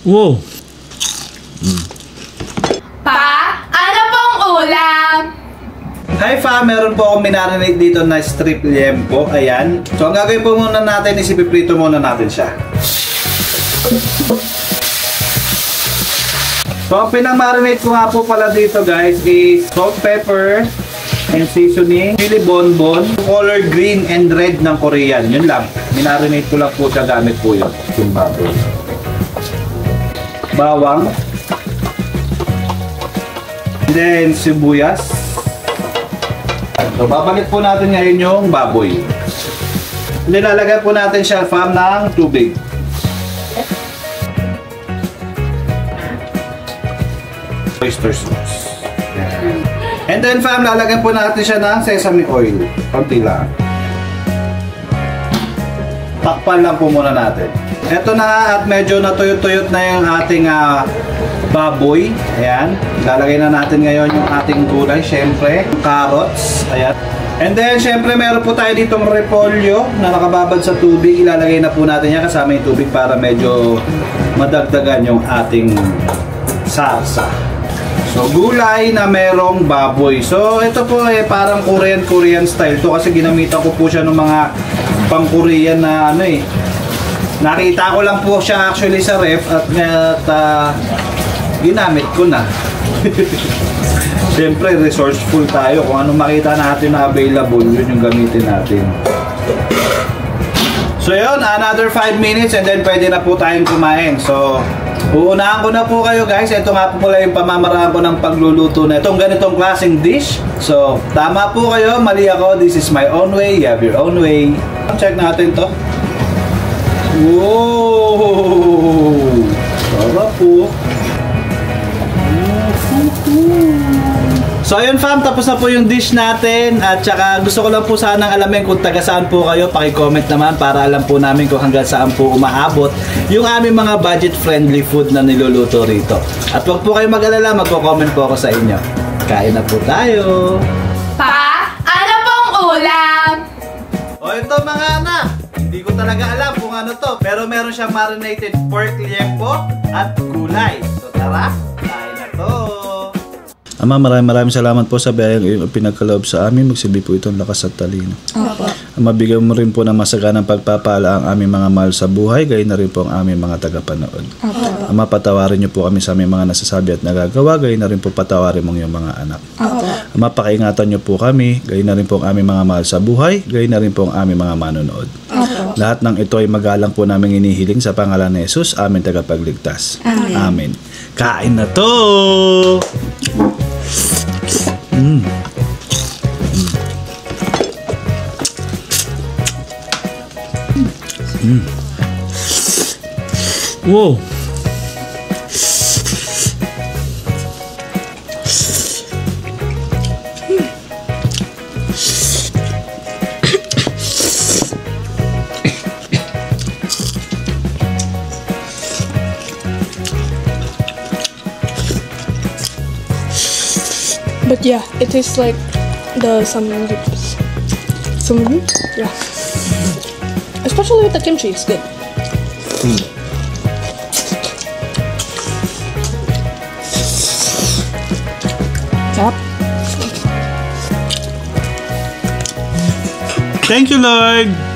Wow! Pa, ano pong ulam? Hi fam, meron po akong minarinate dito na strip liempo. Ayan. So ang gagawin po muna natin is ipiprito muna natin siya. So ang pinamarinate ko nga po pala dito guys is salt, pepper, and seasoning, chili bonbon, color green and red ng Korean. Yun lang. Minarinate ko lang po siya, gamit po yun. Bawang. And then sibuyas. So babalik po natin ngayon yung baboy. Nilalagay po natin siya fam ng tubig. Oyster sauce. And then fam, lalagyan po natin siya ng sesame oil. Konti lang. Takpan lang po muna natin. Ito na at medyo natuyot-tuyot na yung ating baboy. Ayan. Lalagay na natin ngayon yung ating gulay. Siyempre, carrots. Ayan. And then, siyempre, meron po tayo ditong repolyo na nakababad sa tubig. Ilalagay na po natin yan kasama yung tubig para medyo madagdagan yung ating salsa. So, gulay na merong baboy. So, ito po parang Korean style to kasi ginamitan ko po siya ng mga pang-Korean na ano eh. Nakita ko lang po siya actually sa ref at ginamit ko na. Siyempre, resourceful tayo. Kung ano makita natin na available, yun yung gamitin natin. So, yun. Another 5 minutes and then pwede na po tayong kumain. So, uunahan ko na po kayo guys. Ito nga po pala yung pamamaraan ko ng pagluluto na itong ganitong klaseng dish. So, tama po kayo. Mali ako. This is my own way. You have your own way. Check natin to. Wow! Sarap po. So ayun fam, tapos na po yung dish natin. At saka gusto ko lang po sanang alamin kung taga saan po kayo. Paki-comment naman para alam po namin kung hanggang saan po umaabot yung aming mga budget-friendly food na niluluto rito. At wag po kayo mag-alala, magko-comment po ako sa inyo. Kain na po tayo. Pa, ano pong ulam? O ito mga anak, hindi ko talaga alam kung ano to. Pero meron siyang marinated pork liempo at gulay. So tara, kain na to. Ama, maraming salamat po sa biyayang pinagkaloob sa amin. Magsilbi po itong lakas at talino. Ama, bigyan mo rin po ng masaganang pagpapala ang aming mga mahal sa buhay, gayon na rin po ang aming mga tagapanood. Ama, patawarin niyo po kami sa aming mga nasasabi at nagagawa, gayon na rin po patawarin mong iyong mga anak. Ama, pakiingatan niyo po kami, gayon na rin po ang aming mga mahal sa buhay, gayon na rin po ang aming mga manonood. Lahat ng ito ay magalang po namin inihiling sa pangalan ni Jesus, aming tagapagligtas. Amen. Kain na to! Wow! But yeah, it tastes like the samgyeopsal. Yeah. Especially with the kimchi, it's good. Yep. Thank you, Lord!